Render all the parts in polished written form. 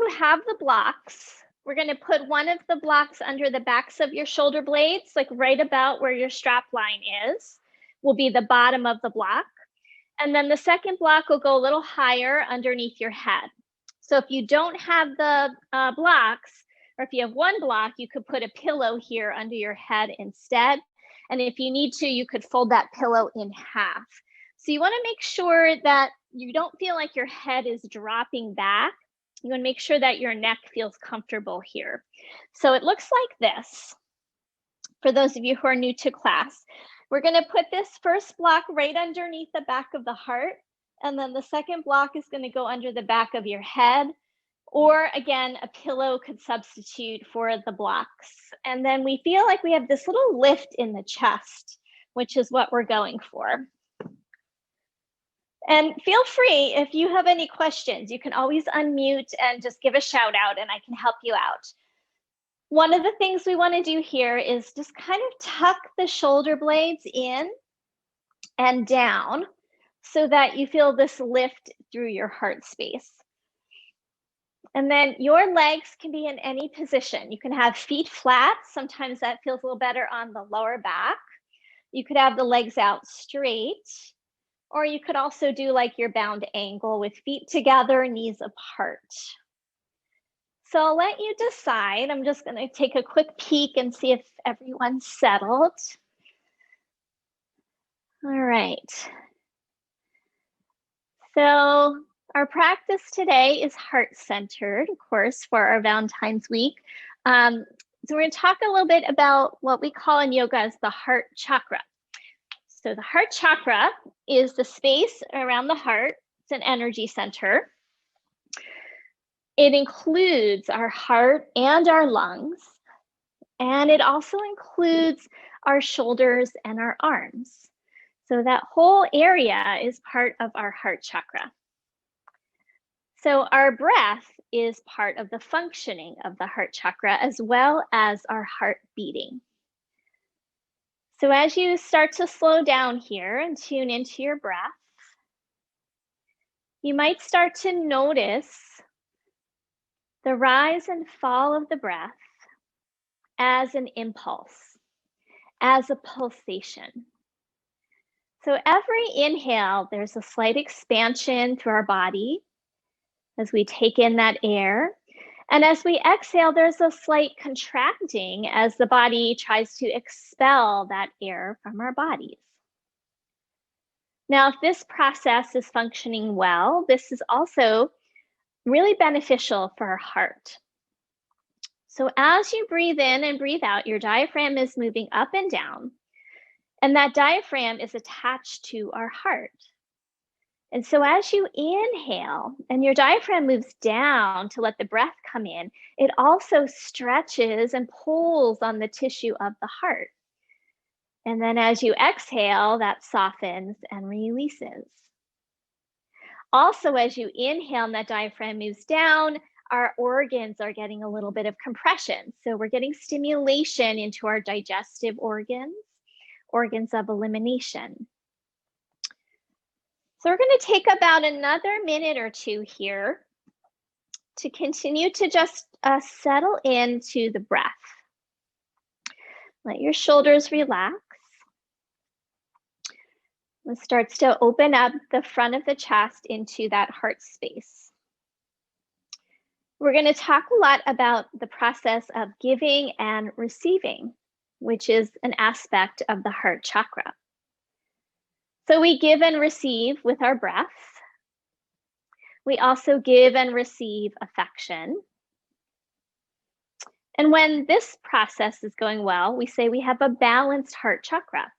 you have the blocks, we're going to put one of the blocks under the backs of your shoulder blades, like right about where your strap line is, will be the bottom of the block. And then the second block will go a little higher underneath your head. So if you don't have the blocks, or if you have one block, you could put a pillow here under your head instead. And if you need to, you could fold that pillow in half. So you want to make sure that you don't feel like your head is dropping back. You want to make sure that your neck feels comfortable here. So it looks like this. For those of you who are new to class, we're going to put this first block right underneath the back of the heart. And then the second block is going to go under the back of your head. Or again, a pillow could substitute for the blocks. And then we feel like we have this little lift in the chest, which is what we're going for. And feel free, if you have any questions, you can always unmute and just give a shout out and I can help you out. One of the things we want to do here is just kind of tuck the shoulder blades in and down so that you feel this lift through your heart space. And then your legs can be in any position. You can have feet flat. Sometimes that feels a little better on the lower back. You could have the legs out straight. Or you could also do like your bound angle with feet together, knees apart. So I'll let you decide. I'm just going to take a quick peek and see if everyone's settled. All right. So our practice today is heart-centered, of course, for our Valentine's week. So we're going to talk a little bit about what we call in yoga as the heart chakra. So the heart chakra is the space around the heart. It's an energy center. It includes our heart and our lungs. And it also includes our shoulders and our arms. So that whole area is part of our heart chakra. So our breath is part of the functioning of the heart chakra as well as our heart beating. So as you start to slow down here and tune into your breath, you might start to notice the rise and fall of the breath as an impulse, as a pulsation. So every inhale, there's a slight expansion through our body as we take in that air. And as we exhale, there's a slight contracting as the body tries to expel that air from our bodies. Now, if this process is functioning well, this is also really beneficial for our heart. So as you breathe in and breathe out, your diaphragm is moving up and down, and that diaphragm is attached to our heart. And so as you inhale and your diaphragm moves down to let the breath come in, it also stretches and pulls on the tissue of the heart. And then as you exhale, that softens and releases. Also, as you inhale and that diaphragm moves down, our organs are getting a little bit of compression. So we're getting stimulation into our digestive organs, organs of elimination. So we're going to take about another minute or two here to continue to just settle into the breath. Let your shoulders relax. It starts to open up the front of the chest into that heart space. We're going to talk a lot about the process of giving and receiving, which is an aspect of the heart chakra. So we give and receive with our breath. We also give and receive affection. And when this process is going well, we say we have a balanced heart chakra.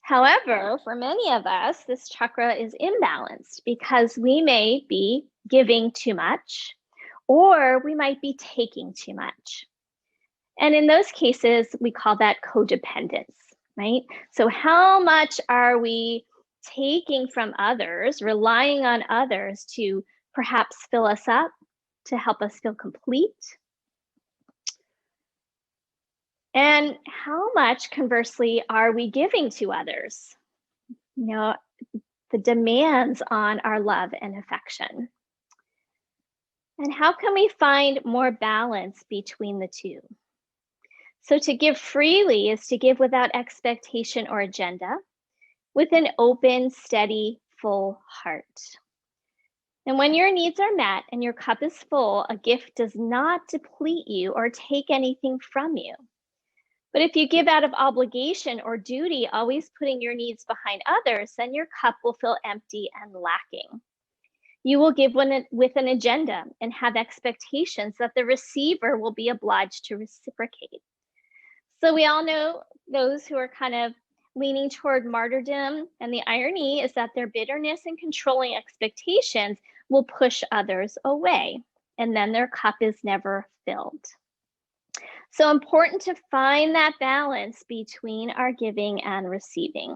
However, for many of us, this chakra is imbalanced because we may be giving too much, or we might be taking too much. And in those cases, we call that codependence, right? So how much are we taking from others, relying on others to perhaps fill us up, to help us feel complete? And how much, conversely, are we giving to others? You know, the demands on our love and affection. And how can we find more balance between the two? So to give freely is to give without expectation or agenda, with an open, steady, full heart. And when your needs are met and your cup is full, a gift does not deplete you or take anything from you. But if you give out of obligation or duty, always putting your needs behind others, then your cup will feel empty and lacking. You will give with an agenda and have expectations that the receiver will be obliged to reciprocate. So we all know those who are kind of leaning toward martyrdom, and the irony is that their bitterness and controlling expectations will push others away, and then their cup is never filled. So important to find that balance between our giving and receiving.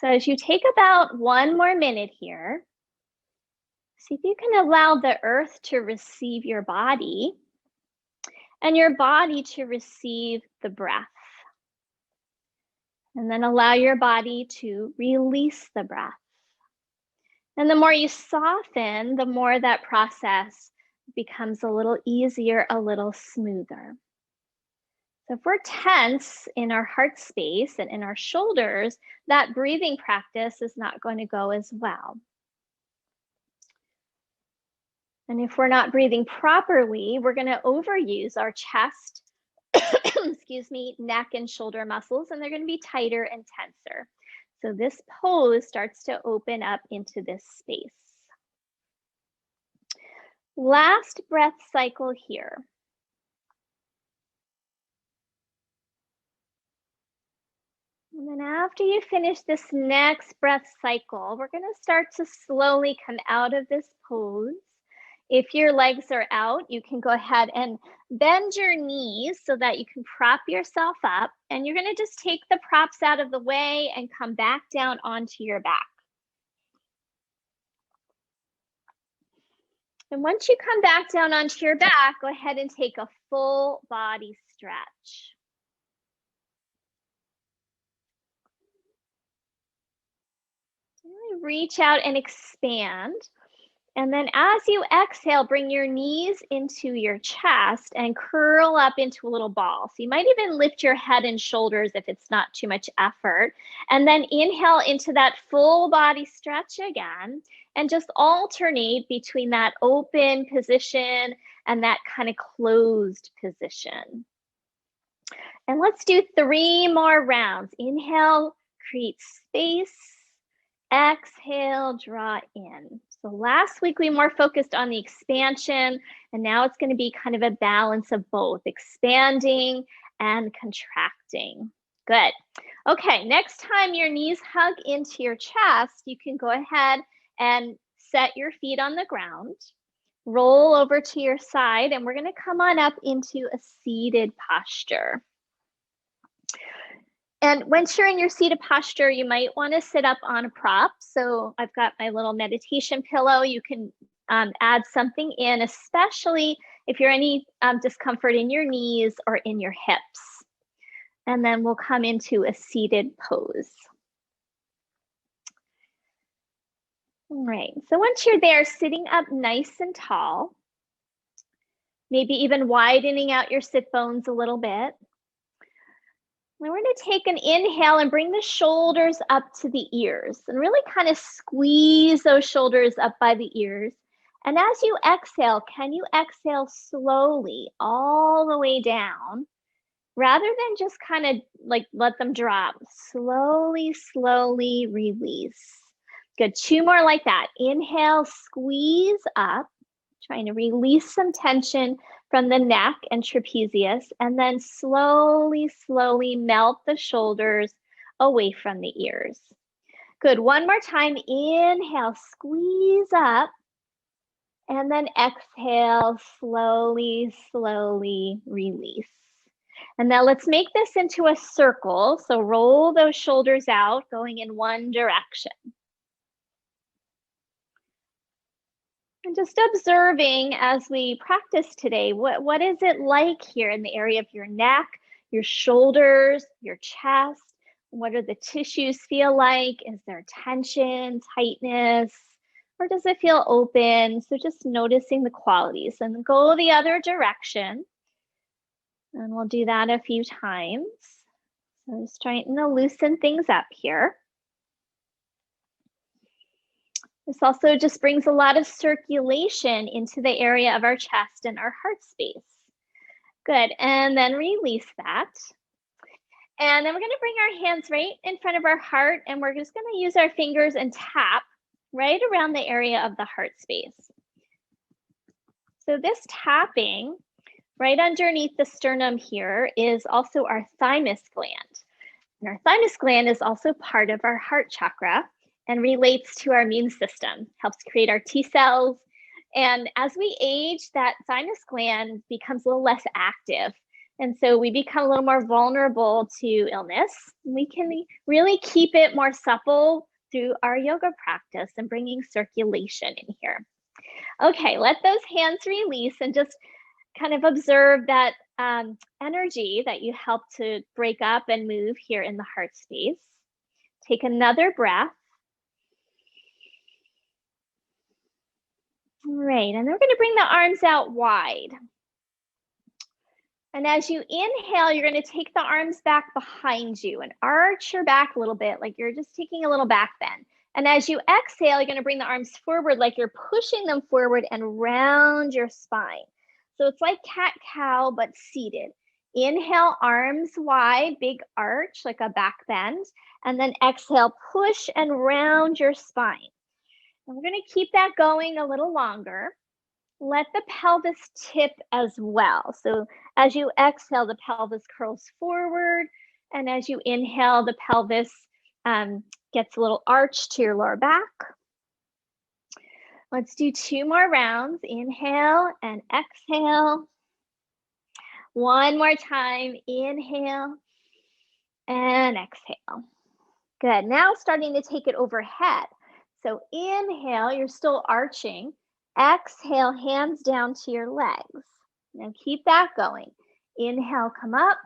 So as you take about 1 more minute here, see if you can allow the earth to receive your body and your body to receive the breath. And then allow your body to release the breath. And the more you soften, the more that process becomes a little easier, a little smoother. So if we're tense in our heart space and in our shoulders, that breathing practice is not going to go as well. And if we're not breathing properly, we're going to overuse our chest, excuse me, neck and shoulder muscles, and they're going to be tighter and tenser. So this pose starts to open up into this space. Last breath cycle here. And then after you finish this next breath cycle, we're going to start to slowly come out of this pose. If your legs are out, you can go ahead and bend your knees so that you can prop yourself up. And you're going to just take the props out of the way and come back down onto your back. And once you come back down onto your back, go ahead and take a full body stretch. Really reach out and expand. And then as you exhale, bring your knees into your chest and curl up into a little ball. So you might even lift your head and shoulders if it's not too much effort. And then inhale into that full body stretch again, and just alternate between that open position and that kind of closed position. And let's do 3 more rounds. Inhale, create space. Exhale, draw in. So last week we more focused on the expansion, and now it's going to be kind of a balance of both expanding and contracting. Good. Okay, next time your knees hug into your chest, you can go ahead and set your feet on the ground, roll over to your side, and we're going to come on up into a seated posture. And once you're in your seated posture, you might want to sit up on a prop. So I've got my little meditation pillow. You can add something in, especially if you're any discomfort in your knees or in your hips. And then we'll come into a seated pose. All right, so once you're there, sitting up nice and tall, maybe even widening out your sit bones a little bit. We're going to take an inhale and bring the shoulders up to the ears and really kind of squeeze those shoulders up by the ears. And as you exhale, can you exhale slowly all the way down rather than just kind of like let them drop? Slowly, slowly release. Good. 2 more like that. Inhale, squeeze up, trying to release some tension from the neck and trapezius, and then slowly, slowly melt the shoulders away from the ears. Good. 1 more time. Inhale, squeeze up, and then exhale, slowly, slowly release. And now let's make this into a circle. So roll those shoulders out, going in one direction. And just observing as we practice today, what is it like here in the area of your neck, your shoulders, your chest? What do the tissues feel like? Is there tension, tightness, or does it feel open? So just noticing the qualities, and go the other direction. And we'll do that a few times. So just trying to loosen things up here. This also just brings a lot of circulation into the area of our chest and our heart space. Good, and then release that. And then we're gonna bring our hands right in front of our heart, and we're just gonna use our fingers and tap right around the area of the heart space. So this tapping right underneath the sternum here is also our thymus gland. And our thymus gland is also part of our heart chakra and relates to our immune system, helps create our T cells. And as we age, that thymus gland becomes a little less active. And so we become a little more vulnerable to illness. We can really keep it more supple through our yoga practice and bringing circulation in here. Okay, let those hands release and just kind of observe that energy that you help to break up and move here in the heart space. Take another breath. All right, and then we're going to bring the arms out wide. And as you inhale, you're going to take the arms back behind you and arch your back a little bit, like you're just taking a little back bend. And as you exhale, you're going to bring the arms forward like you're pushing them forward and round your spine. So it's like cat-cow, but seated. Inhale, arms wide, big arch, like a back bend. And then exhale, push and round your spine. And we're going to keep that going a little longer. Let the pelvis tip as well. So as you exhale, the pelvis curls forward. And as you inhale, the pelvis gets a little arch to your lower back. Let's do 2 more rounds. Inhale and exhale. One more time. Inhale and exhale. Good. Now starting to take it overhead. So inhale, you're still arching. Exhale, hands down to your legs. Now keep that going. Inhale, come up,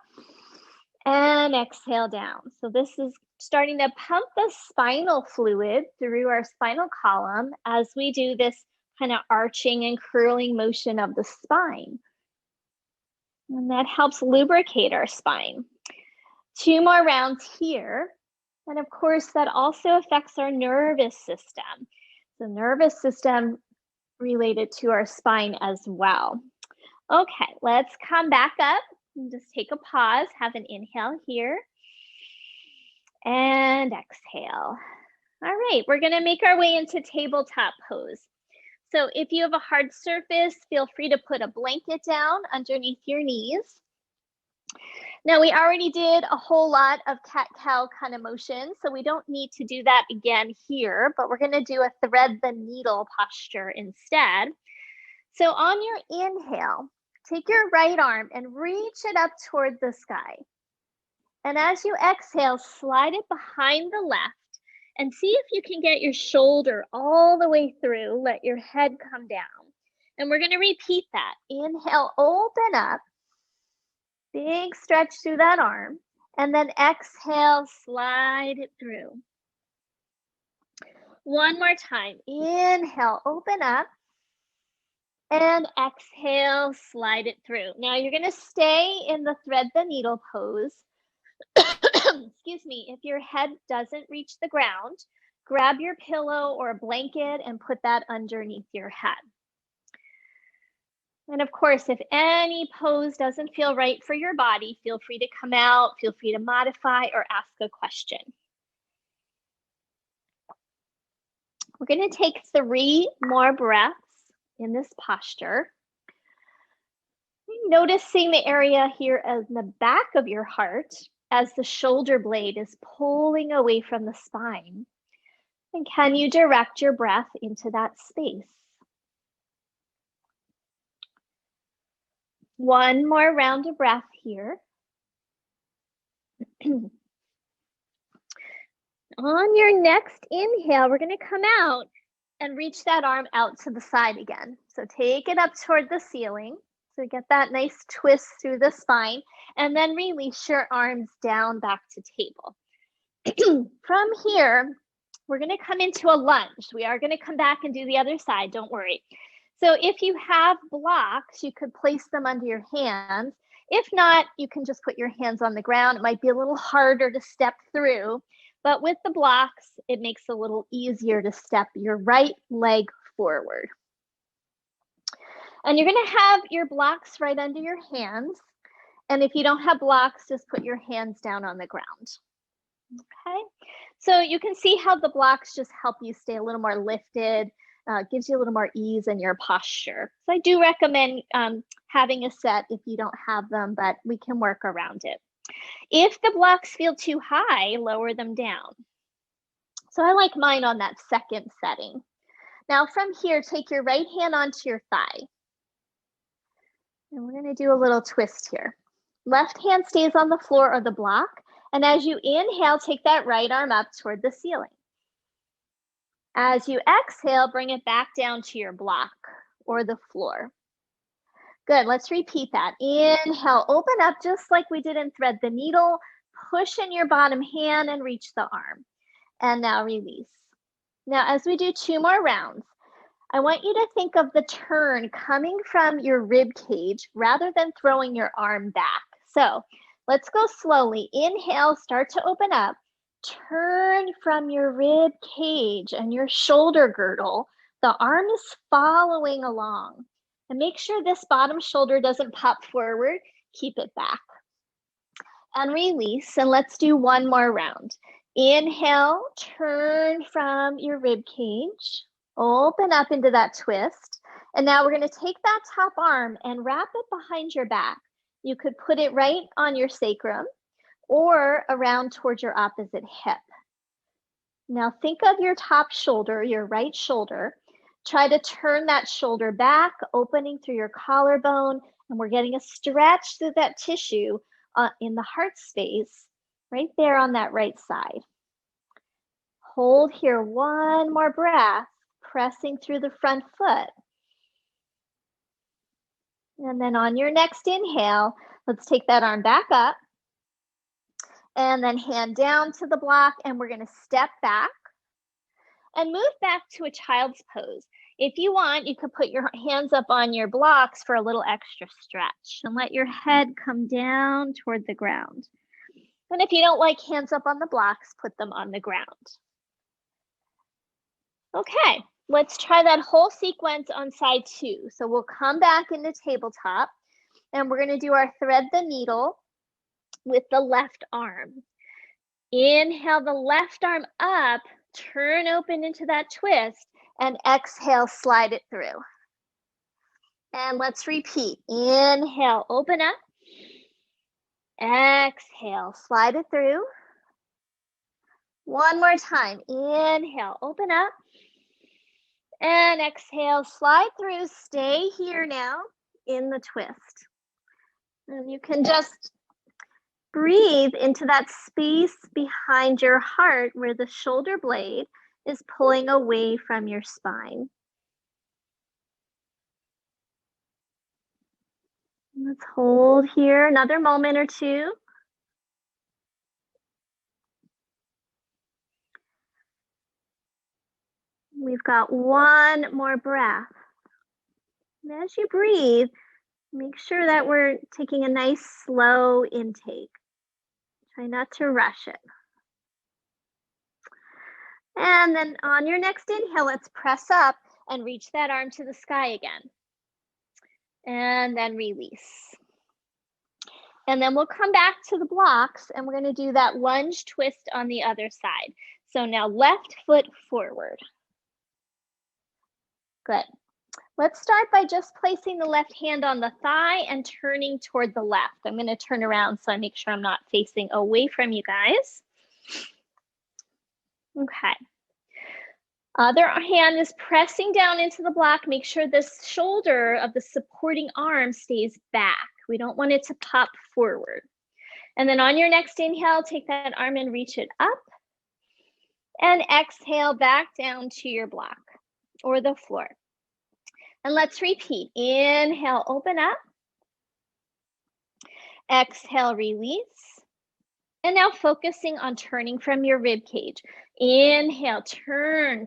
and exhale down. So this is starting to pump the spinal fluid through our spinal column as we do this kind of arching and curling motion of the spine. And that helps lubricate our spine. 2 more rounds here. And of course, that also affects our nervous system. The nervous system related to our spine as well. Okay, let's come back up and just take a pause, have an inhale here and exhale. All right, we're gonna make our way into tabletop pose. So if you have a hard surface, feel free to put a blanket down underneath your knees. Now we already did a whole lot of cat-cow kind of motion, so we don't need to do that again here, but we're gonna do a thread the needle posture instead. So on your inhale, take your right arm and reach it up toward the sky. And as you exhale, slide it behind the left and see if you can get your shoulder all the way through, let your head come down. And we're gonna repeat that. Inhale, open up. Big stretch through that arm, and then exhale, slide it through. One more time. Inhale, open up, and exhale, slide it through. Now you're going to stay in the thread the needle pose. Excuse me, if your head doesn't reach the ground, grab your pillow or a blanket and put that underneath your head. And of course, if any pose doesn't feel right for your body, feel free to come out, feel free to modify or ask a question. We're going to take 3 more breaths in this posture. Noticing the area here in the back of your heart as the shoulder blade is pulling away from the spine. And can you direct your breath into that space? 1 more round of breath here. On your next inhale, we're going to come out and reach that arm out to the side again. So take it up toward the ceiling. So get that nice twist through the spine, and then release your arms down back to table. From here, we're going to come into a lunge. We are going to come back and do the other side, don't worry. So if you have blocks, you could place them under your hands. If not, you can just put your hands on the ground. It might be a little harder to step through, but with the blocks, it makes it a little easier to step your right leg forward. And you're going to have your blocks right under your hands. And if you don't have blocks, just put your hands down on the ground. Okay, so you can see how the blocks just help you stay a little more lifted, gives you a little more ease in your posture. So I do recommend having a set if you don't have them, but we can work around it. If the blocks feel too high, lower them down. So I like mine on that second setting. Now from here, take your right hand onto your thigh. And we're going to do a little twist here. Left hand stays on the floor or the block. And as you inhale, take that right arm up toward the ceiling. As you exhale, bring it back down to your block or the floor. Good, let's repeat that. Inhale, open up just like we did in thread the needle. Push in your bottom hand and reach the arm. And now release. Now, as we do 2 more rounds, I want you to think of the turn coming from your rib cage rather than throwing your arm back. So let's go slowly. Inhale, start to open up. Turn from your rib cage and your shoulder girdle. The arm is following along. And make sure this bottom shoulder doesn't pop forward. Keep it back. And release. And let's do 1 more round. Inhale, turn from your rib cage. Open up into that twist. And now we're going to take that top arm and wrap it behind your back. You could put it right on your sacrum or around towards your opposite hip. Now think of your top shoulder, your right shoulder. Try to turn that shoulder back, opening through your collarbone, and we're getting a stretch through that tissue in the heart space, right there on that right side. Hold here 1 more breath, pressing through the front foot. And then on your next inhale, let's take that arm back up. And then hand down to the block, and we're going to step back and move back to a child's pose. If you want, you could put your hands up on your blocks for a little extra stretch and let your head come down toward the ground. And if you don't like hands up on the blocks, put them on the ground. Okay, let's try that whole sequence on side 2. So we'll come back into tabletop, and we're going to do our thread the needle with the left arm. Inhale the left arm up, turn open into that twist, and exhale, slide it through. And let's repeat. Inhale, open up. Exhale, slide it through. 1 more time. Inhale, open up. And exhale, slide through. Stay here now in the twist. And you can just breathe into that space behind your heart where the shoulder blade is pulling away from your spine. Let's hold here another moment or 2. We've got 1 more breath. And as you breathe, make sure that we're taking a nice slow intake. Try not to rush it. And then on your next inhale, let's press up and reach that arm to the sky again. And then release. And then we'll come back to the blocks, and we're going to do that lunge twist on the other side. So now left foot forward. Good. Let's start by just placing the left hand on the thigh and turning toward the left. I'm going to turn around so I make sure I'm not facing away from you guys. Okay. Other hand is pressing down into the block. Make sure this shoulder of the supporting arm stays back. We don't want it to pop forward. And then on your next inhale, take that arm and reach it up. And exhale back down to your block or the floor. And let's repeat. Inhale, open up. Exhale, release. And now focusing on turning from your rib cage. Inhale, turn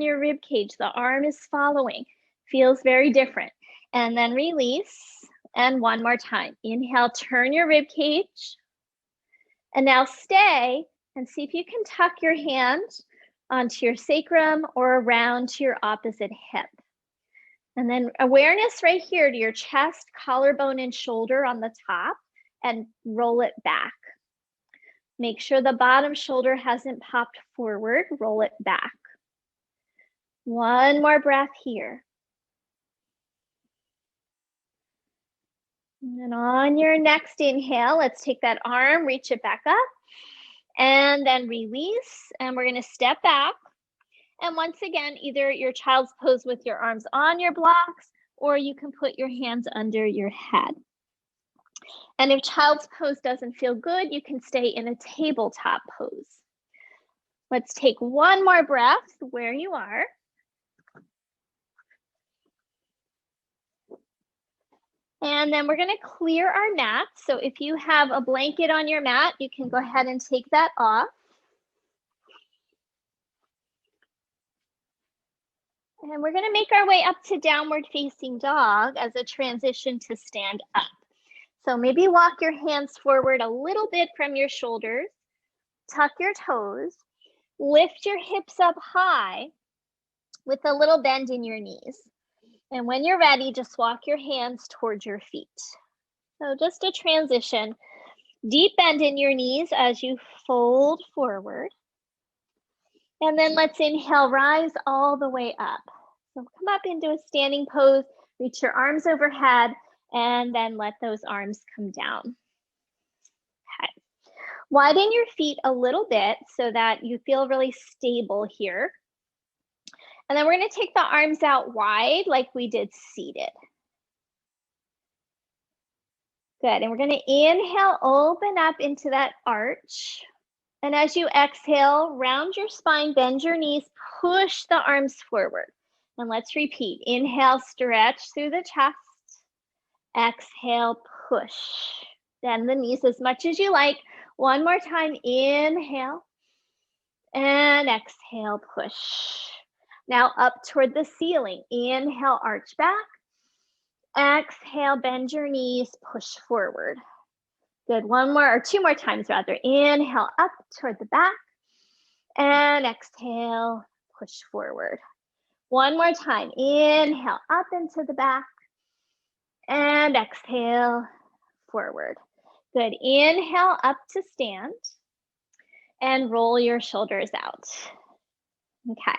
your rib cage. The arm is following. Feels very different. And then release. And one more time. Inhale, turn your rib cage. And now stay and see if you can tuck your hand onto your sacrum or around to your opposite hip. And then awareness right here to your chest, collarbone, and shoulder on the top, and roll it back. Make sure the bottom shoulder hasn't popped forward. Roll it back. One more breath here. And then on your next inhale, let's take that arm, reach it back up, and then release. And we're going to step back. And once again, either your child's pose with your arms on your blocks, or you can put your hands under your head. And if child's pose doesn't feel good, you can stay in a tabletop pose. Let's take one more breath where you are. And then we're going to clear our mat. So if you have a blanket on your mat, you can go ahead and take that off. And we're going to make our way up to downward facing dog as a transition to stand up. So maybe walk your hands forward a little bit from your shoulders, tuck your toes, lift your hips up high with a little bend in your knees. And when you're ready, just walk your hands towards your feet. So just a transition. Deep bend in your knees as you fold forward. And then let's inhale, rise all the way up. So come up into a standing pose, reach your arms overhead, and then let those arms come down. Okay. Widen your feet a little bit so that you feel really stable here. And then we're going to take the arms out wide like we did seated. Good. And we're going to inhale, open up into that arch. And as you exhale, round your spine, bend your knees, push the arms forward. And let's repeat. Inhale, stretch through the chest. Exhale, push. Bend the knees as much as you like. One more time. Inhale. And exhale, push. Now up toward the ceiling. Inhale, arch back. Exhale, bend your knees, push forward. Good. One more or two more times rather. Inhale, up toward the back. And exhale, push forward. One more time. Inhale, up into the back. And exhale, forward. Good. Inhale, up to stand. And roll your shoulders out. Okay.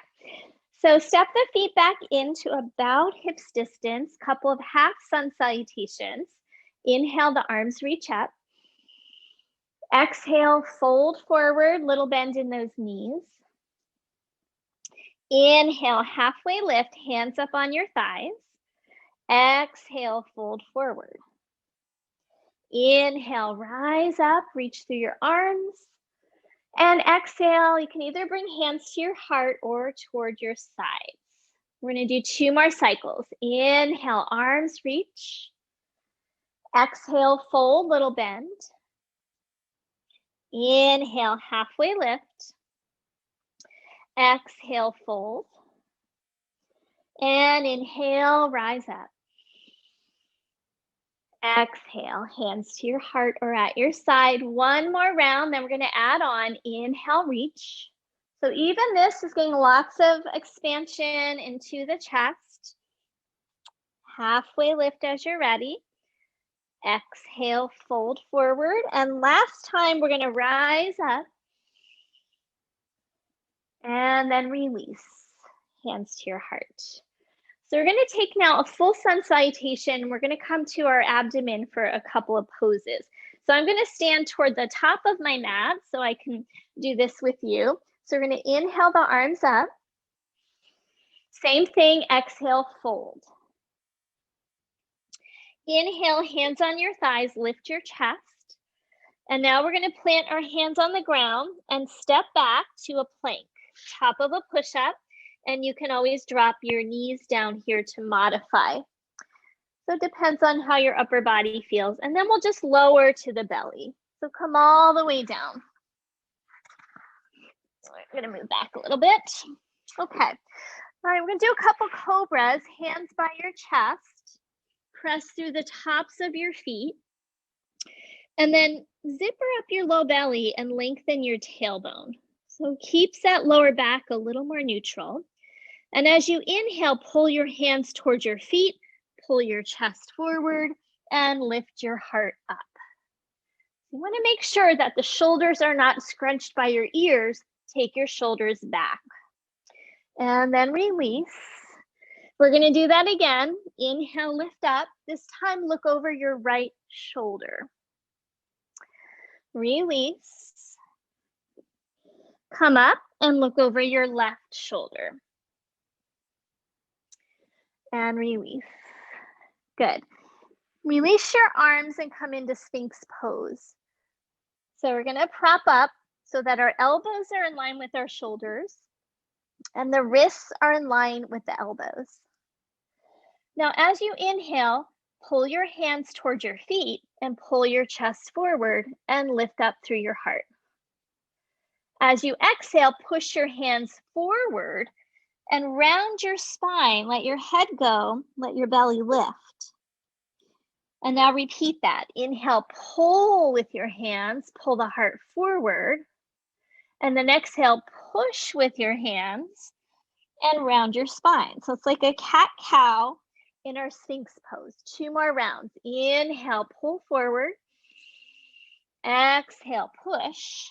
So step the feet back into about hips distance, couple of half sun salutations. Inhale, the arms reach up. Exhale, fold forward, little bend in those knees. Inhale, halfway lift, hands up on your thighs. Exhale, fold forward. Inhale, rise up, reach through your arms. And exhale, you can either bring hands to your heart or toward your sides. We're going to do two more cycles. Inhale, arms reach. Exhale, fold, little bend. Inhale, halfway lift. Exhale, fold. And inhale, rise up. Exhale, hands to your heart or at your side. One more round, then we're going to add on. Inhale, reach. So even this is getting lots of expansion into the chest. Halfway lift as you're ready. Exhale, fold forward. And last time, we're going to rise up. And then release. Hands to your heart. So we're going to take now a full sun salutation. We're going to come to our abdomen for a couple of poses. So I'm going to stand toward the top of my mat so I can do this with you. So we're going to inhale the arms up. Same thing, exhale, fold. Inhale, hands on your thighs, lift your chest. And now we're going to plant our hands on the ground and step back to a plank, top of a push-up. And you can always drop your knees down here to modify. So it depends on how your upper body feels. And then we'll just lower to the belly. So come all the way down. I'm gonna move back a little bit. Okay, all right, we're gonna do a couple cobras, hands by your chest, press through the tops of your feet, and then zipper up your low belly and lengthen your tailbone. So keeps that lower back a little more neutral. And as you inhale, pull your hands towards your feet, pull your chest forward, and lift your heart up. You want to make sure that the shoulders are not scrunched by your ears. Take your shoulders back. And then release. We're going to do that again. Inhale, lift up. This time, look over your right shoulder. Release. Come up and look over your left shoulder. And release. Good. Release your arms and come into Sphinx pose. So we're going to prop up so that our elbows are in line with our shoulders and the wrists are in line with the elbows. Now, as you inhale, pull your hands towards your feet and pull your chest forward and lift up through your heart. As you exhale, push your hands forward and round your spine. Let your head go, let your belly lift. And now repeat that. Inhale, pull with your hands, pull the heart forward. And then exhale, push with your hands and round your spine. So it's like a cat-cow in our Sphinx pose. 2 more rounds. Inhale, pull forward. Exhale, push.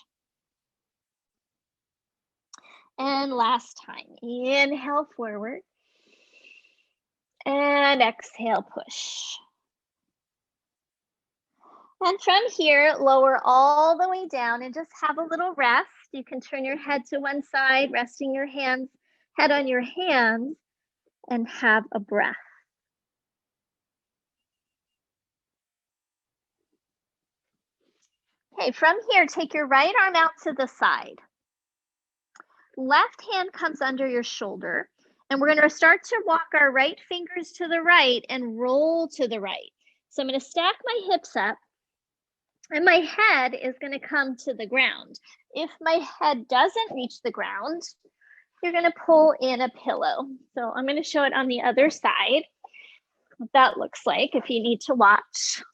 And last time. Inhale, forward. And exhale, push. And from here, lower all the way down and just have a little rest. You can turn your head to one side, resting your head on your hands, and have a breath. Okay, from here, take your right arm out to the side. Left hand comes under your shoulder, and we're going to start to walk our right fingers to the right and roll to the right. So I'm going to stack my hips up, and my head is going to come to the ground. If my head doesn't reach the ground, you're going to pull in a pillow. So I'm going to show it on the other side, what that looks like if you need to watch.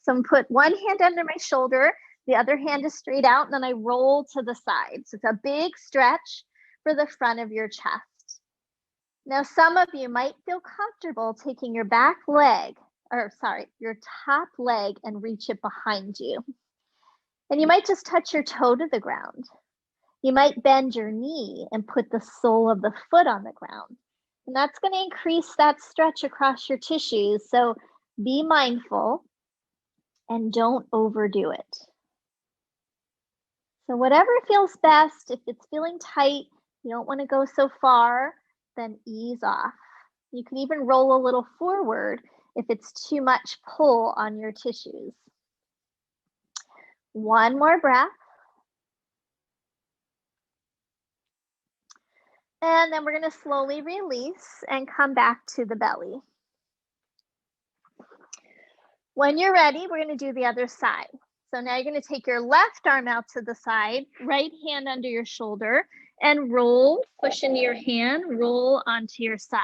So I'm going to put one hand under my shoulder, the other hand is straight out, and then I roll to the side. So it's a big stretch for the front of your chest. Now, some of you might feel comfortable taking your your top leg and reach it behind you. And you might just touch your toe to the ground. You might bend your knee and put the sole of the foot on the ground. And that's going to increase that stretch across your tissues. So be mindful and don't overdo it. So whatever feels best, if it's feeling tight, you don't want to go so far, then ease off. You can even roll a little forward if it's too much pull on your tissues. One more breath. And then we're going to slowly release and come back to the belly. When you're ready, we're going to do the other side. So now you're going to take your left arm out to the side, right hand under your shoulder, and roll, push into your hand, roll onto your side.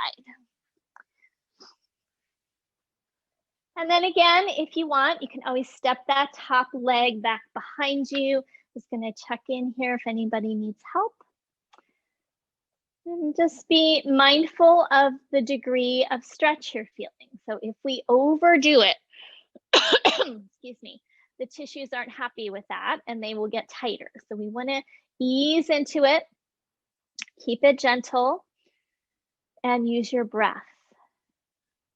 And then again, if you want, you can always step that top leg back behind you. Just going to check in here if anybody needs help. And just be mindful of the degree of stretch you're feeling. So if we overdo it, excuse me, the tissues aren't happy with that and they will get tighter. So we want to ease into it, keep it gentle, and use your breath.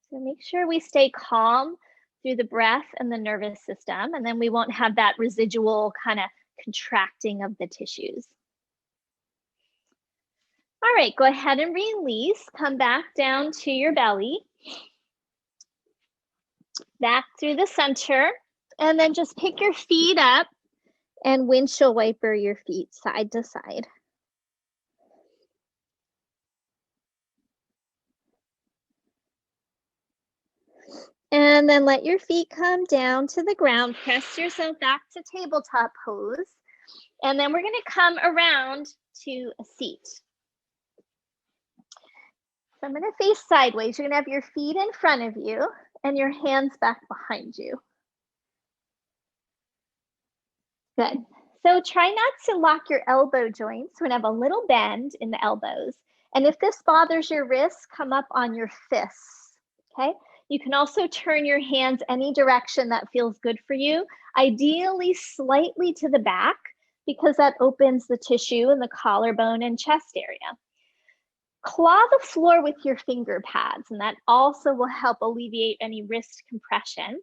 So make sure we stay calm through the breath and the nervous system, and then we won't have that residual kind of contracting of the tissues. All right, go ahead and release. Come back down to your belly. Back through the center. And then just pick your feet up and windshield wiper your feet side to side. And then let your feet come down to the ground. Press yourself back to tabletop pose. And then we're going to come around to a seat. So I'm going to face sideways. You're going to have your feet in front of you and your hands back behind you. Good. So try not to lock your elbow joints. We're going to have a little bend in the elbows. And if this bothers your wrists, come up on your fists. Okay. You can also turn your hands any direction that feels good for you, ideally slightly to the back, because that opens the tissue in the collarbone and chest area. Claw the floor with your finger pads, and that also will help alleviate any wrist compression.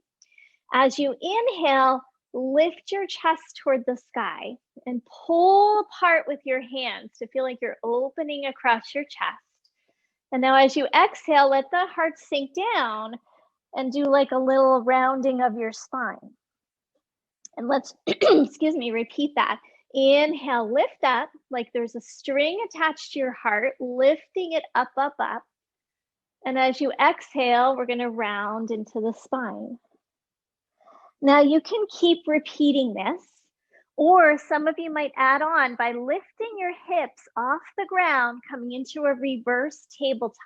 As you inhale, lift your chest toward the sky and pull apart with your hands to feel like you're opening across your chest. And now as you exhale, let the heart sink down and do like a little rounding of your spine. And let's, excuse me, repeat that. Inhale, lift up like there's a string attached to your heart, lifting it up, up, up. And as you exhale, we're going to round into the spine. Now you can keep repeating this, or some of you might add on by lifting your hips off the ground, coming into a reverse tabletop.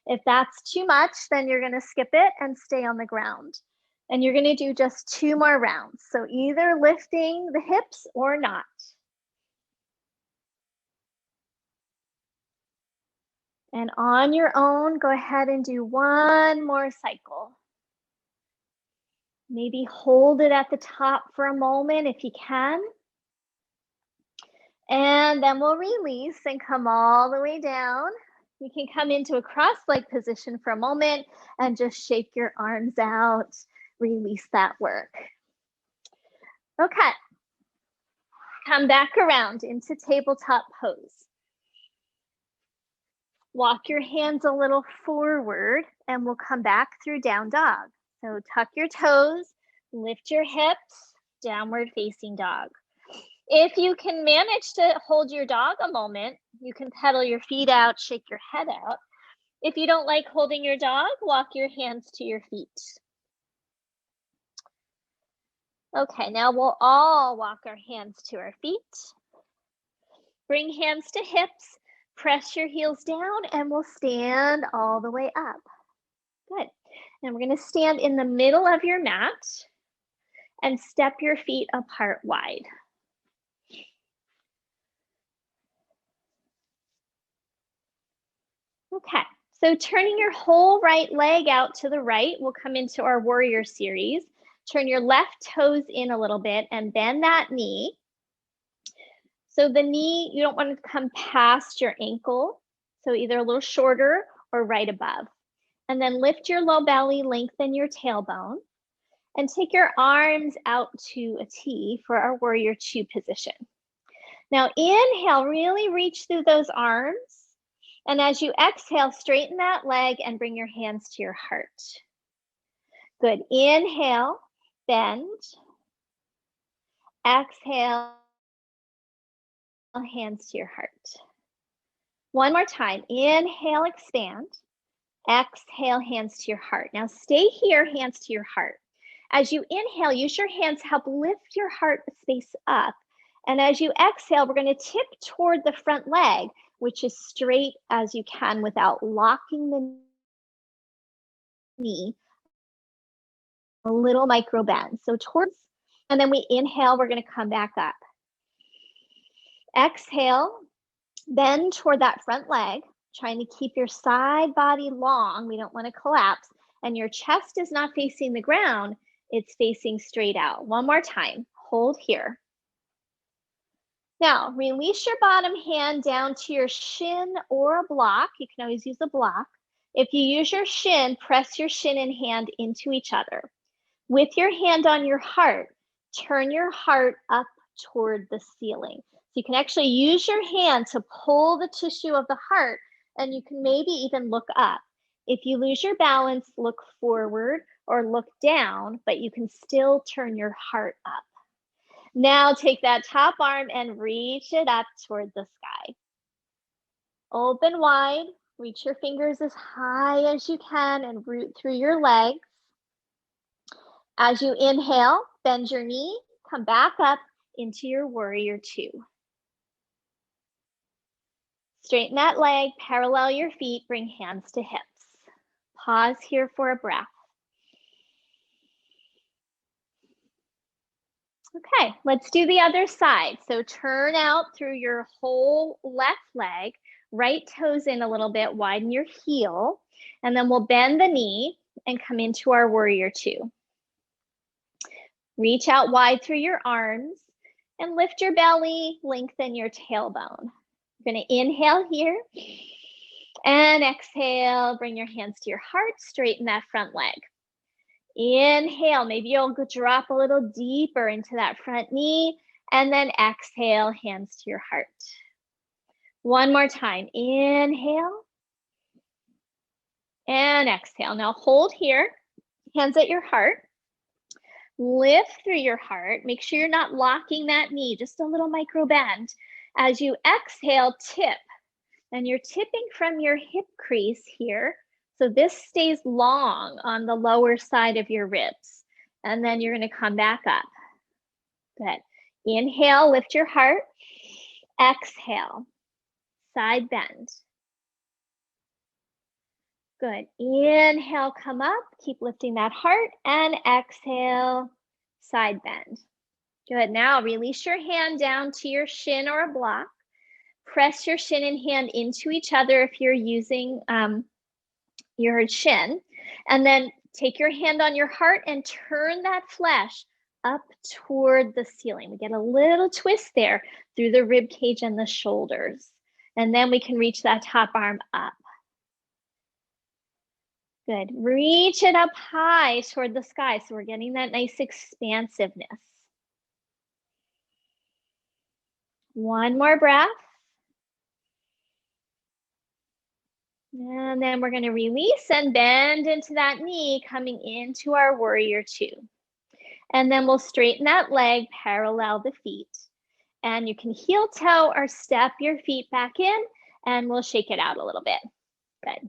If that's too much, then you're going to skip it and stay on the ground. And you're going to do just 2 more rounds. So either lifting the hips or not. And on your own, go ahead and do 1 more cycle. Maybe hold it at the top for a moment if you can. And then we'll release and come all the way down. You can come into a cross-leg position for a moment and just shake your arms out. Release that work. Okay. Come back around into tabletop pose. Walk your hands a little forward and we'll come back through down dog. So tuck your toes, lift your hips, downward facing dog. If you can manage to hold your dog a moment, you can pedal your feet out, shake your head out. If you don't like holding your dog, walk your hands to your feet. Okay, now we'll all walk our hands to our feet. Bring hands to hips, press your heels down, and we'll stand all the way up. Good. And we're going to stand in the middle of your mat and step your feet apart wide. Okay, so turning your whole right leg out to the right, we'll come into our warrior series. Turn your left toes in a little bit and bend that knee. So the knee, you don't want to come past your ankle. So either a little shorter or right above. And then lift your low belly, lengthen your tailbone. And take your arms out to a T for our warrior 2 position. Now inhale, really reach through those arms. And as you exhale, straighten that leg and bring your hands to your heart. Good. Inhale, bend. Exhale, hands to your heart. One more time. Inhale, expand. Exhale, hands to your heart. Now stay here, hands to your heart. As you inhale, use your hands to help lift your heart space up. And as you exhale, we're going to tip toward the front leg, which is straight as you can without locking the knee. A little micro bend. So towards, and then we inhale, we're going to come back up. Exhale, bend toward that front leg, trying to keep your side body long. We don't want to collapse. And your chest is not facing the ground. It's facing straight out. One more time. Hold here. Now, release your bottom hand down to your shin or a block. You can always use a block. If you use your shin, press your shin and hand into each other. With your hand on your heart, turn your heart up toward the ceiling. So you can actually use your hand to pull the tissue of the heart, and you can maybe even look up. If you lose your balance, look forward or look down, but you can still turn your heart up. Now take that top arm and reach it up toward the sky. Open wide, reach your fingers as high as you can and root through your legs. As you inhale, bend your knee, come back up into your warrior two. Straighten that leg, parallel your feet, bring hands to hips. Pause here for a breath. Okay, let's do the other side. So turn out through your whole left leg, right toes in a little bit, widen your heel, and then we'll bend the knee and come into our warrior two. Reach out wide through your arms and lift your belly, lengthen your tailbone. You're gonna inhale here and exhale, bring your hands to your heart, straighten that front leg. Inhale, maybe you'll drop a little deeper into that front knee, and then exhale, hands to your heart. One more time, inhale and exhale. Now hold here, hands at your heart. Lift through your heart. Make sure you're not locking that knee, just a little micro bend. As you exhale, tip. And you're tipping from your hip crease here. So this stays long on the lower side of your ribs. And then you're going to come back up. Good. Inhale, lift your heart. Exhale, side bend. Good. Inhale, come up. Keep lifting that heart. And exhale, side bend. Good. Now release your hand down to your shin or a block. Press your shin and hand into each other if you're using your shin. And then take your hand on your heart and turn that flesh up toward the ceiling. We get a little twist there through the rib cage and the shoulders. And then we can reach that top arm up. Good. Reach it up high toward the sky. So we're getting that nice expansiveness. One more breath. And then we're going to release and bend into that knee, coming into our warrior two. And then we'll straighten that leg, parallel the feet. And you can heel toe or step your feet back in, and we'll shake it out a little bit. Good.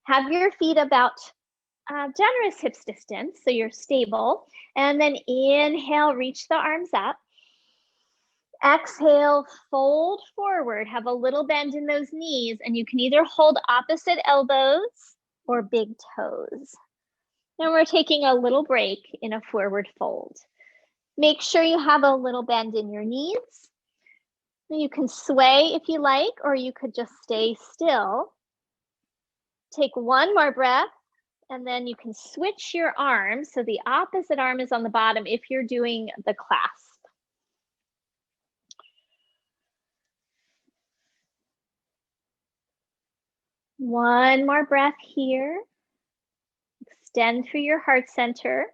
Have your feet about generous hips distance, so you're stable. And then inhale, reach the arms up. Exhale, fold forward, have a little bend in those knees, and you can either hold opposite elbows or big toes. And we're taking a little break in a forward fold. Make sure you have a little bend in your knees. You can sway if you like, or you could just stay still. Take one more breath, and then you can switch your arms. So the opposite arm is on the bottom if you're doing the clasp. One more breath here. Extend through your heart center.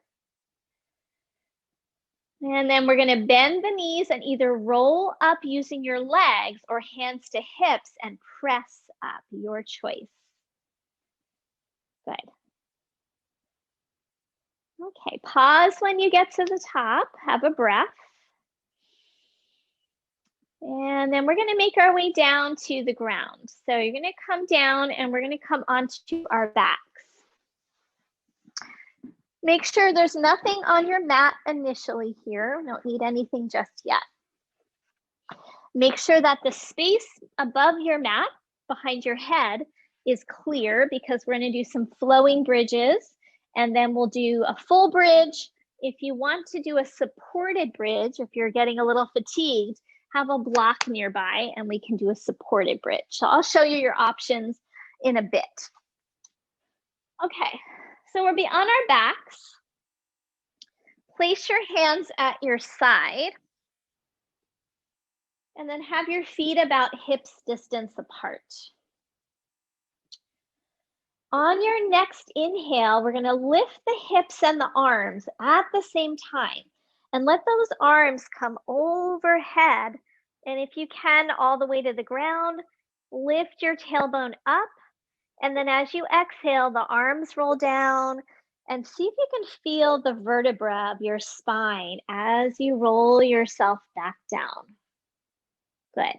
And then we're going to bend the knees and either roll up using your legs or hands to hips and press up, your choice. Good. Okay, pause when you get to the top. Have a breath. And then we're going to make our way down to the ground. So you're going to come down and we're going to come onto our backs. Make sure there's nothing on your mat initially here. We don't need anything just yet. Make sure that the space above your mat, behind your head, is clear because we're going to do some flowing bridges, and then we'll do a full bridge. If you want to do a supported bridge, if you're getting a little fatigued, have a block nearby and we can do a supported bridge. So I'll show you your options in a bit. Okay, so we'll be on our backs. Place your hands at your side and then have your feet about hips distance apart. On your next inhale, we're going to lift the hips and the arms at the same time and let those arms come overhead. And if you can, all the way to the ground, lift your tailbone up. And then as you exhale, the arms roll down, and see if you can feel the vertebra of your spine as you roll yourself back down. Good.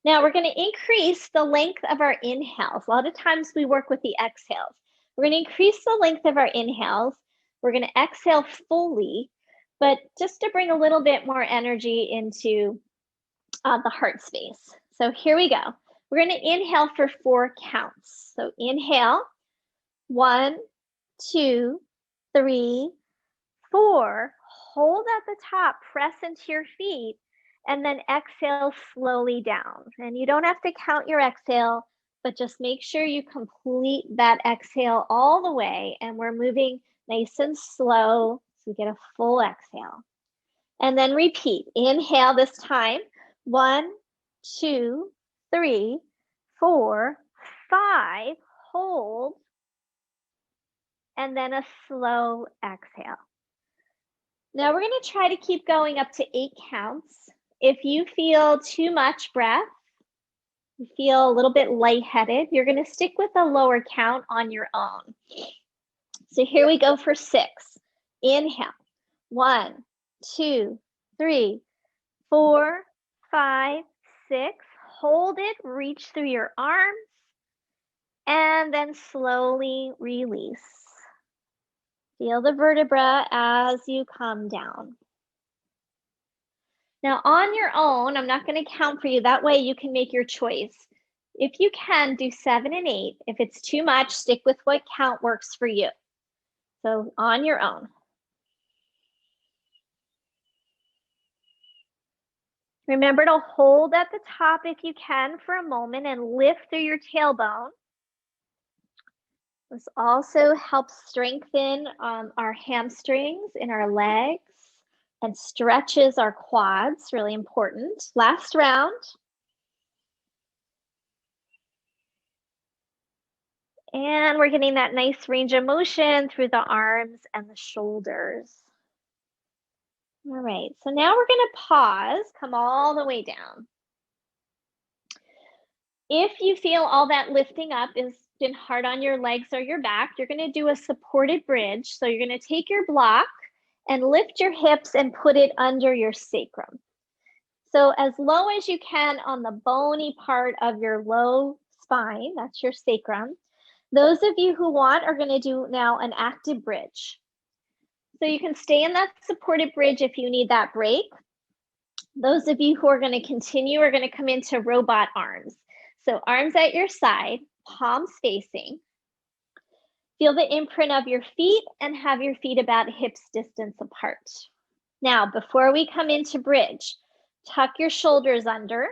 Now we're going to increase the length of our inhales. A lot of times we work with the exhales. We're going to increase the length of our inhales. We're going to exhale fully, but just to bring a little bit more energy into the heart space. So here we go. We're going to inhale for 4 counts. So inhale, 1, 2, 3, 4. Hold at the top, press into your feet, and then exhale slowly down. And you don't have to count your exhale, but just make sure you complete that exhale all the way. And we're moving nice and slow so we get a full exhale. And then repeat. Inhale this time. 1, 2, 3, 4, 5. Hold. And then a slow exhale. Now we're going to try to keep going up to 8 counts. If you feel too much breath, you feel a little bit lightheaded, you're going to stick with a lower count on your own. So here we go for 6. Inhale. 1, 2, 3, 4, 5, 6. Hold it, reach through your arms, and then slowly release. Feel the vertebra as you come down. Now on your own, I'm not going to count for you. That way you can make your choice. If you can, do 7 and 8. If it's too much, stick with what count works for you. So on your own. Remember to hold at the top if you can for a moment and lift through your tailbone. This also helps strengthen our hamstrings in our legs and stretches our quads, really important. Last round. And we're getting that nice range of motion through the arms and the shoulders. All right, so now we're going to pause, come all the way down. If you feel all that lifting up has been hard on your legs or your back, you're going to do a supported bridge. So you're going to take your block and lift your hips and put it under your sacrum. So as low as you can on the bony part of your low spine, that's your sacrum. Those of you who want are going to do now an active bridge. So you can stay in that supported bridge if you need that break. Those of you who are going to continue are going to come into robot arms. So arms at your side, palms facing. Feel the imprint of your feet and have your feet about hips distance apart. Now, before we come into bridge, tuck your shoulders under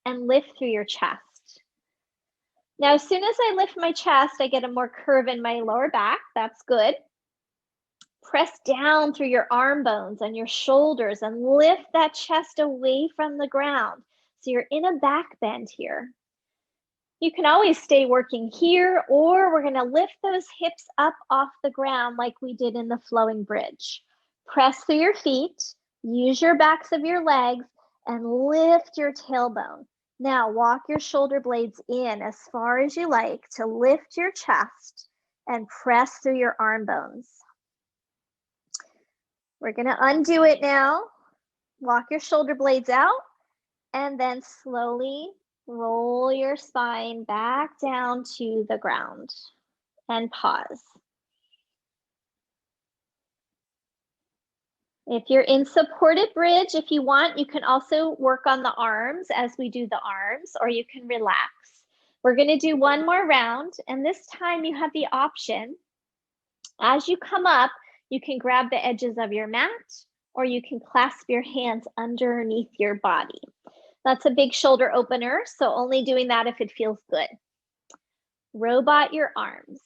and lift through your chest. Now, as soon as I lift my chest, I get a more curve in my lower back. That's good. Press down through your arm bones and your shoulders and lift that chest away from the ground. So you're in a back bend here. You can always stay working here, or we're going to lift those hips up off the ground like we did in the flowing bridge. Press through your feet, use your backs of your legs, and lift your tailbone. Now walk your shoulder blades in as far as you like to lift your chest and press through your arm bones. We're going to undo it now. Walk your shoulder blades out and then slowly roll your spine back down to the ground and pause. If you're in supported bridge, if you want, you can also work on the arms as we do the arms, or you can relax. We're going to do one more round, and this time you have the option. As you come up, you can grab the edges of your mat, or you can clasp your hands underneath your body. That's a big shoulder opener, so only doing that if it feels good. Robot your arms.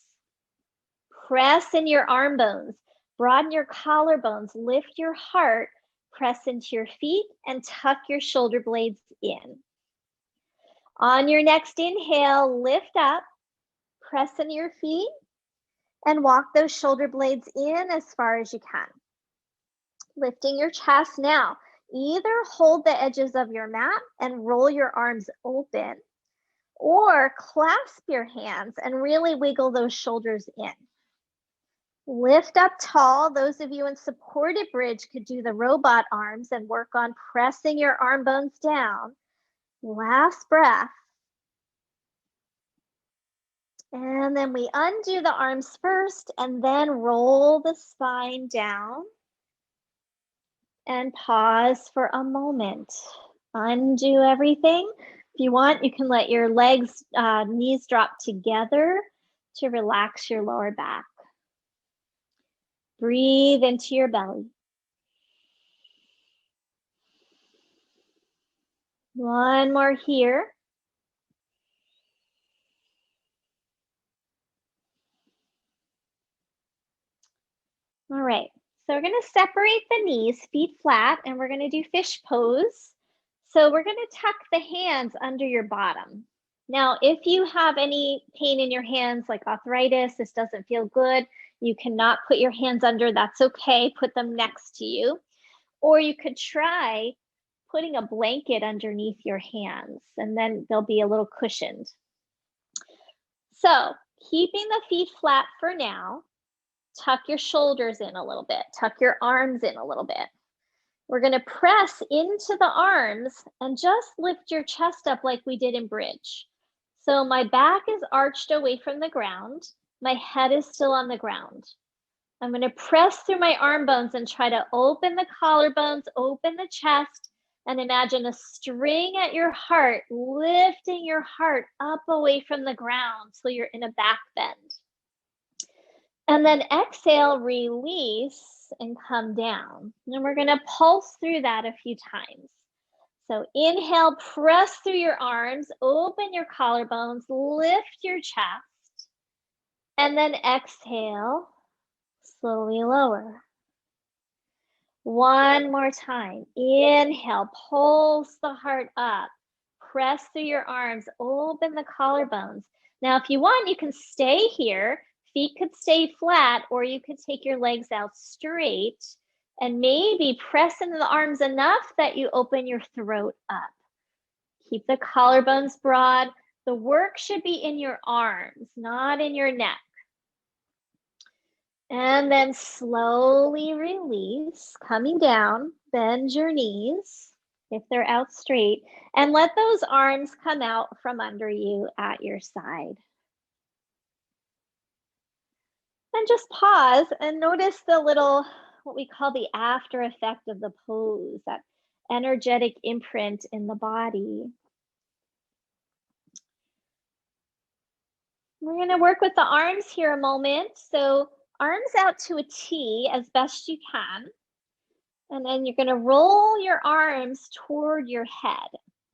Press in your arm bones. Broaden your collarbones. Lift your heart. Press into your feet and tuck your shoulder blades in. On your next inhale, lift up. Press into your feet and walk those shoulder blades in as far as you can. Lifting your chest now. Either hold the edges of your mat and roll your arms open, or clasp your hands and really wiggle those shoulders in. Lift up tall. Those of you in supported bridge could do the robot arms and work on pressing your arm bones down. Last breath. And then we undo the arms first and then roll the spine down and pause for a moment. Undo everything. If you want, you can let your legs, knees drop together to relax your lower back. Breathe into your belly. One more here. All right, so we're going to separate the knees, feet flat, and we're going to do fish pose. So we're going to tuck the hands under your bottom. Now, if you have any pain in your hands, like arthritis, this doesn't feel good, you cannot put your hands under, that's okay, put them next to you. Or you could try putting a blanket underneath your hands, and then they'll be a little cushioned. So keeping the feet flat for now, tuck your shoulders in a little bit, tuck your arms in a little bit. We're going to press into the arms and just lift your chest up like we did in bridge. So my back is arched away from the ground. My head is still on the ground. I'm going to press through my arm bones and try to open the collarbones, open the chest, and imagine a string at your heart, lifting your heart up away from the ground so you're in a back bend. And then exhale, release, and come down. And we're going to pulse through that a few times. So inhale, press through your arms, open your collarbones, lift your chest. And then exhale, slowly lower. One more time. Inhale, pulse the heart up. Press through your arms, open the collarbones. Now, if you want, you can stay here. Feet could stay flat, or you could take your legs out straight and maybe press into the arms enough that you open your throat up. Keep the collarbones broad. The work should be in your arms, not in your neck. And then slowly release, coming down, bend your knees if they're out straight, and let those arms come out from under you at your side. And just pause and notice the little, what we call the after effect of the pose, that energetic imprint in the body. We're going to work with the arms here a moment. So arms out to a T as best you can. And then you're going to roll your arms toward your head.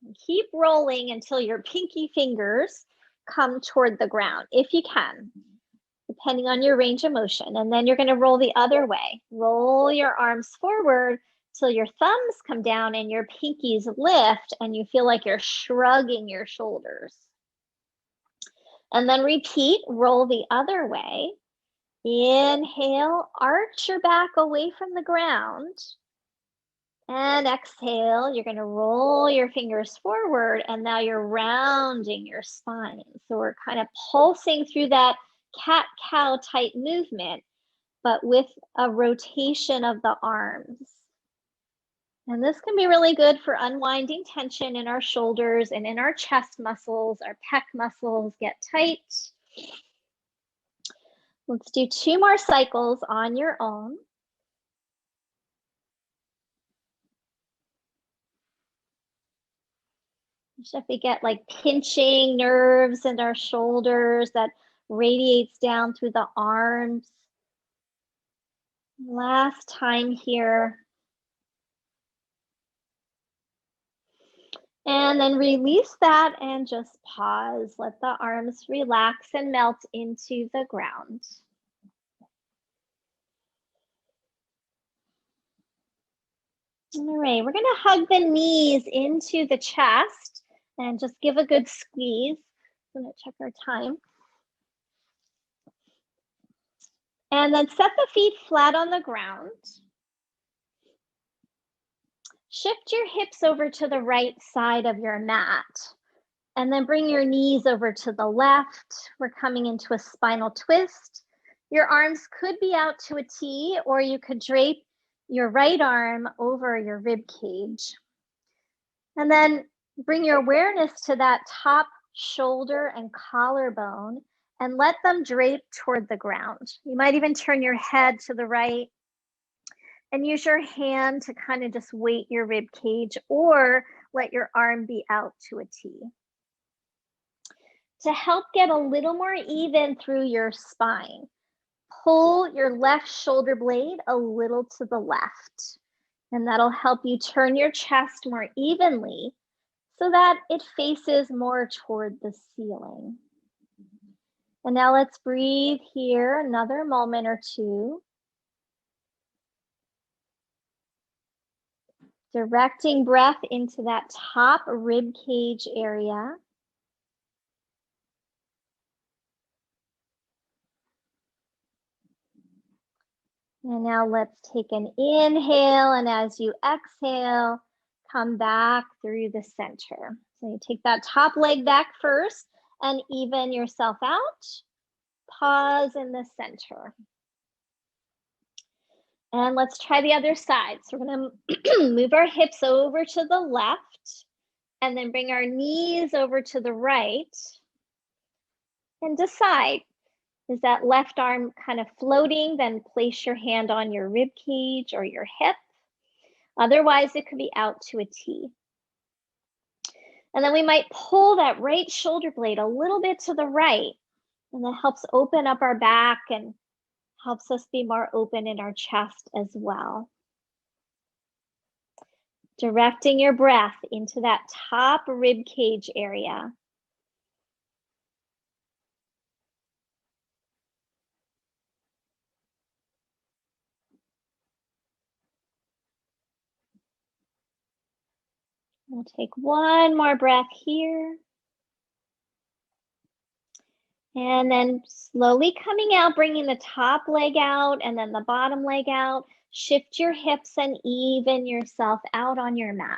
And keep rolling until your pinky fingers come toward the ground, if you can, depending on your range of motion. And then you're going to roll the other way. Roll your arms forward till your thumbs come down and your pinkies lift and you feel like you're shrugging your shoulders. And then repeat, roll the other way. Inhale, arch your back away from the ground. And exhale, you're going to roll your fingers forward, and now you're rounding your spine. So we're kind of pulsing through that cat-cow type movement, but with a rotation of the arms. And this can be really good for unwinding tension in our shoulders and in our chest muscles. Our pec muscles get tight. Let's do 2 more cycles on your own. If we get like pinching nerves in our shoulders that radiates down through the arms. Last time here. And then release that and just pause. Let the arms relax and melt into the ground. All right, we're going to hug the knees into the chest and just give a good squeeze. I'm going to check our time. And then set the feet flat on the ground. Shift your hips over to the right side of your mat. And then bring your knees over to the left. We're coming into a spinal twist. Your arms could be out to a T, or you could drape your right arm over your rib cage. And then bring your awareness to that top shoulder and collarbone and let them drape toward the ground. You might even turn your head to the right and use your hand to kind of just weight your rib cage, or let your arm be out to a T. To help get a little more even through your spine, pull your left shoulder blade a little to the left, and that'll help you turn your chest more evenly so that it faces more toward the ceiling. And now let's breathe here another moment or two. Directing breath into that top rib cage area. And now let's take an inhale, and as you exhale, come back through the center. So you take that top leg back first and even yourself out. Pause in the center. And let's try the other side. So we're gonna move our hips over to the left and then bring our knees over to the right and decide, is that left arm kind of floating? Then place your hand on your rib cage or your hip. Otherwise, it could be out to a T. And then we might pull that right shoulder blade a little bit to the right, and that helps open up our back and helps us be more open in our chest as well. Directing your breath into that top rib cage area. We'll take one more breath here. And then slowly coming out, bringing the top leg out and then the bottom leg out. Shift your hips and even yourself out on your mat.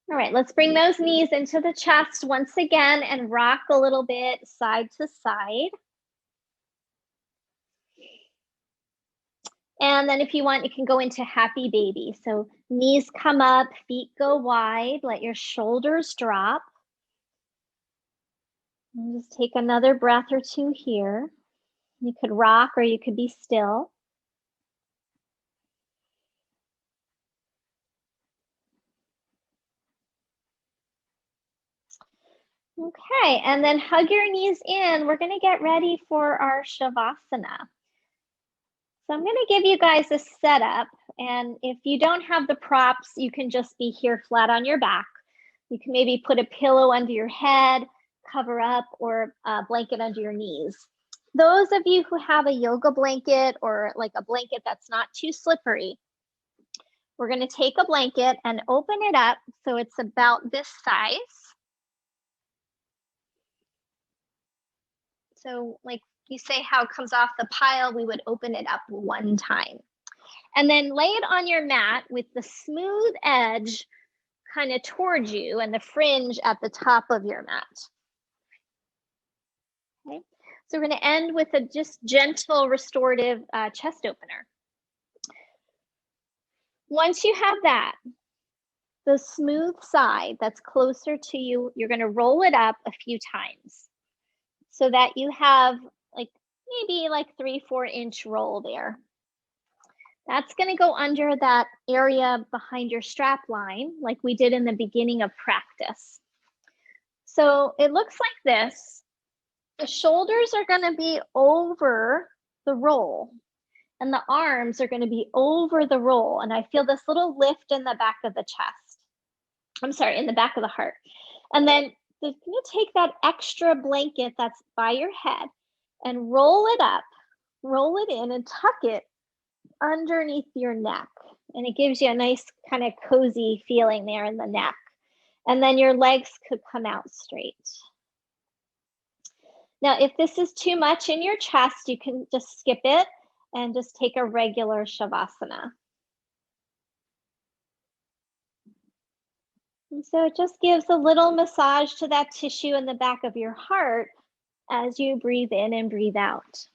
All right, let's bring those knees into the chest once again and rock a little bit side to side. And then if you want, you can go into happy baby. So knees come up, feet go wide, let your shoulders drop. And just take another breath or two here. You could rock or you could be still. Okay, and then hug your knees in. We're gonna get ready for our Shavasana. So I'm gonna give you guys a setup, and if you don't have the props, you can just be here flat on your back. You can maybe put a pillow under your head, cover up, or a blanket under your knees. Those of you who have a yoga blanket or like a blanket that's not too slippery, we're gonna take a blanket and open it up so it's about this size. So like you say how it comes off the pile, we would open it up one time. And then lay it on your mat with the smooth edge kind of towards you and the fringe at the top of your mat. Okay, so we're gonna end with a just gentle restorative chest opener. Once you have that, the smooth side that's closer to you, you're gonna roll it up a few times so that you have like maybe like 3-4 inch roll there. That's gonna go under that area behind your strap line like we did in the beginning of practice. So it looks like this. The shoulders are gonna be over the roll and the arms are gonna be over the roll. And I feel this little lift in the back of the chest. I'm sorry, in the back of the heart. And then you're gonna take that extra blanket that's by your head and roll it up, roll it in and tuck it underneath your neck. And it gives you a nice kind of cozy feeling there in the neck. And then your legs could come out straight. Now, if this is too much in your chest, you can just skip it and just take a regular Shavasana. And so it just gives a little massage to that tissue in the back of your heart as you breathe in and breathe out.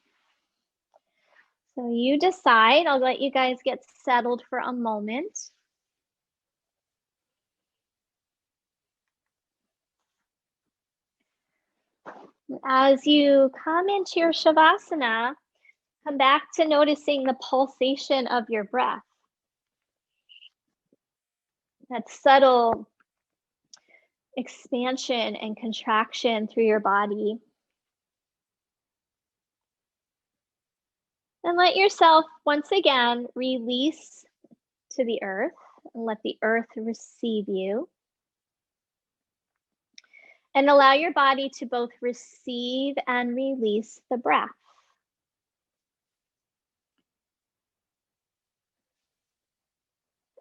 So you decide. I'll let you guys get settled for a moment. As you come into your Shavasana, come back to noticing the pulsation of your breath. That subtle expansion and contraction through your body. And let yourself once again release to the earth and let the earth receive you. And allow your body to both receive and release the breath.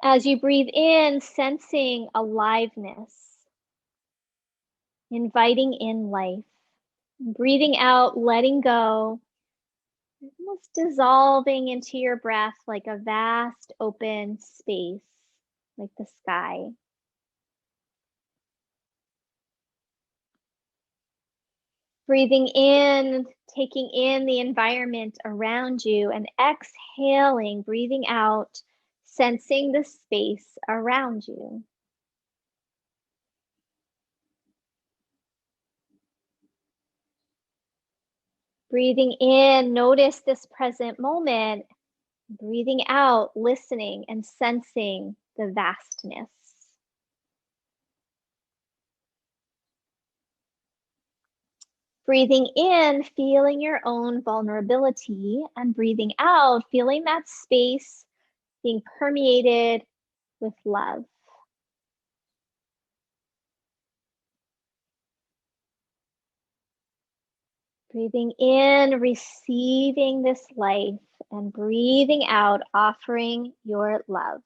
As you breathe in, sensing aliveness, inviting in life. Breathing out, letting go, almost dissolving into your breath like a vast open space, like the sky. Breathing in, taking in the environment around you, and exhaling, breathing out, sensing the space around you. Breathing in, notice this present moment. Breathing out, listening and sensing the vastness. Breathing in, feeling your own vulnerability, and breathing out, feeling that space being permeated with love. Breathing in, receiving this life, and breathing out, offering your love.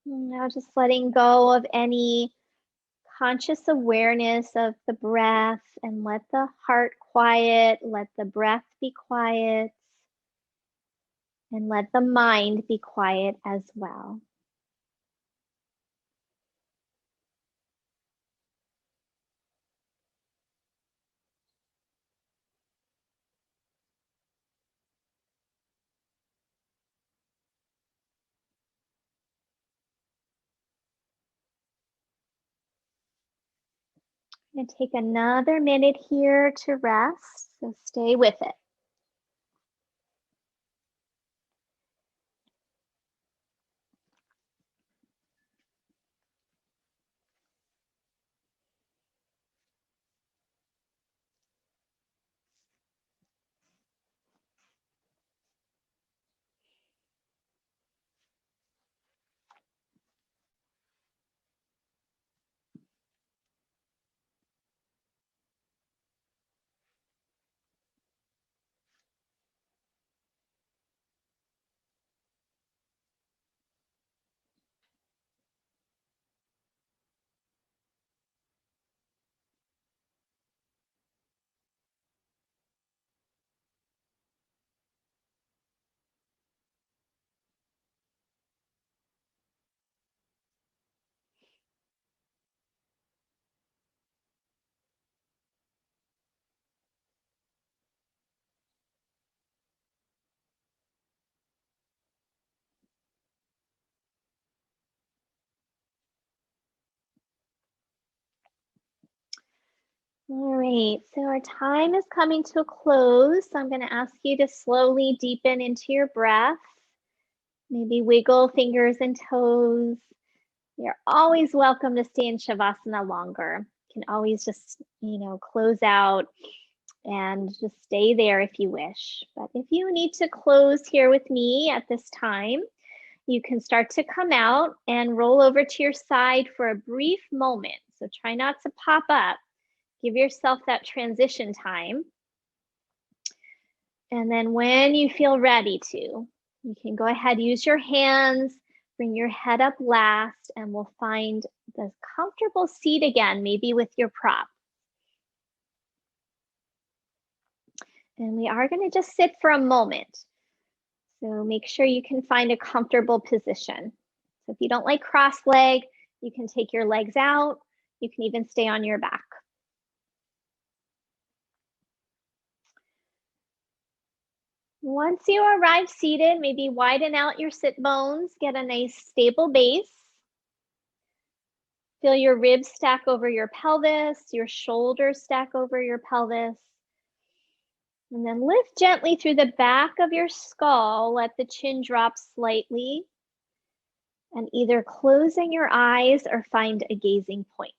Now just letting go of any conscious awareness of the breath, and let the heart quiet, let the breath be quiet, and let the mind be quiet as well. I'm going to take another minute here to rest, so stay with it. All right, so our time is coming to a close. So I'm going to ask you to slowly deepen into your breath. Maybe wiggle fingers and toes. You're always welcome to stay in Shavasana longer. You can always just, close out and just stay there if you wish. But if you need to close here with me at this time, you can start to come out and roll over to your side for a brief moment. So try not to pop up. Give yourself that transition time. And then when you feel ready to, you can go ahead, use your hands, bring your head up last, and we'll find the comfortable seat again, maybe with your prop. And we are going to just sit for a moment. So make sure you can find a comfortable position. So if you don't like cross leg, you can take your legs out. You can even stay on your back. Once you arrive seated, maybe widen out your sit bones, get a nice stable base. Feel your ribs stack over your pelvis, your shoulders stack over your pelvis. And then lift gently through the back of your skull, let the chin drop slightly, and either closing your eyes or find a gazing point.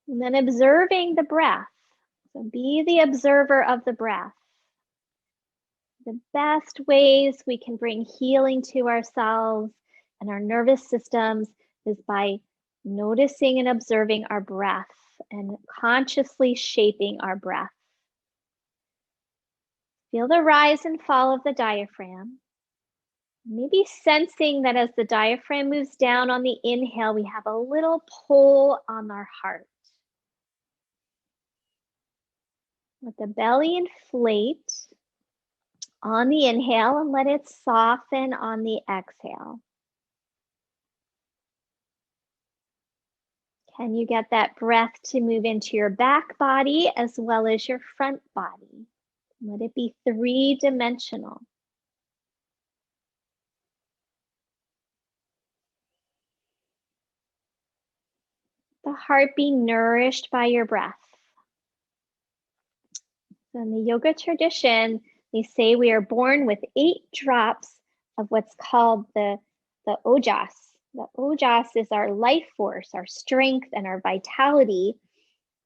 And then observing the breath. So be the observer of the breath. The best ways we can bring healing to ourselves and our nervous systems is by noticing and observing our breath and consciously shaping our breath. Feel the rise and fall of the diaphragm. Maybe sensing that as the diaphragm moves down on the inhale, we have a little pull on our heart. Let the belly inflate on the inhale and let it soften on the exhale. Can you get that breath to move into your back body as well as your front body? Let it be three-dimensional. The heart be nourished by your breath. So in the yoga tradition, they say we are born with 8 drops of what's called the ojas. The ojas is our life force, our strength, and our vitality.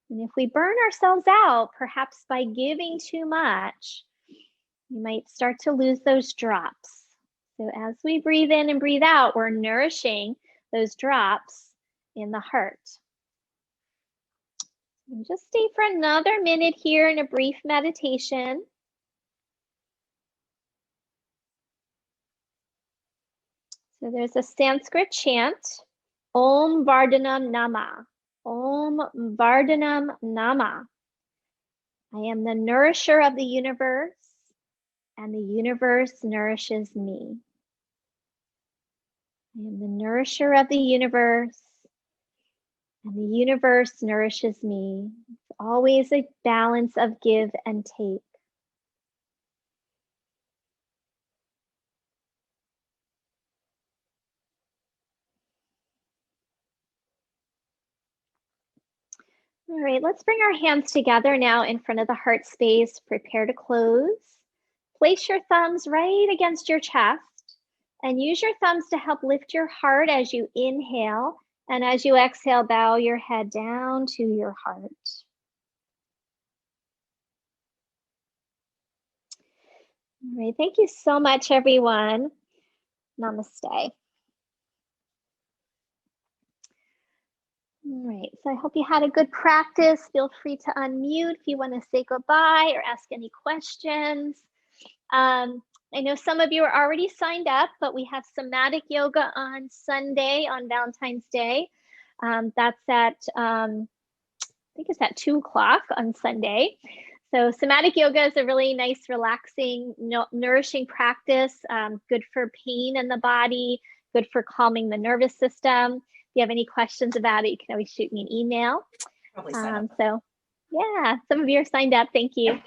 And if we burn ourselves out, perhaps by giving too much, you might start to lose those drops. So as we breathe in and breathe out, we're nourishing those drops in the heart. And just stay for another minute here in a brief meditation. So there's a Sanskrit chant, Om Vardhanam Nama. Om Vardhanam Nama. I am the nourisher of the universe, and the universe nourishes me. I am the nourisher of the universe, and the universe nourishes me. It's always a balance of give and take. All right, let's bring our hands together now in front of the heart space. Prepare to close. Place your thumbs right against your chest and use your thumbs to help lift your heart as you inhale. And as you exhale, bow your head down to your heart. All right, thank you so much, everyone. Namaste. All right, so I hope you had a good practice. Feel free to unmute if you want to say goodbye or ask any questions. I know some of you are already signed up, but we have somatic yoga on Sunday, on Valentine's Day. That's at, I think it's at 2 o'clock on Sunday. So somatic yoga is a really nice, relaxing, nourishing practice, good for pain in the body, good for calming the nervous system. If you have any questions about it, you can always shoot me an email. So yeah, some of you are signed up. Thank you.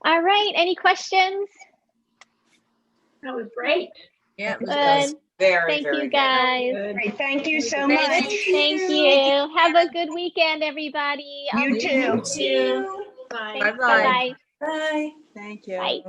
All right, any questions? That was great. Yeah, Good. Thank you, guys. Great. Thank you so much. Thank you. Have a good weekend, everybody. You too. You too. Bye. Bye-bye. Bye. Bye. Thank you. Bye.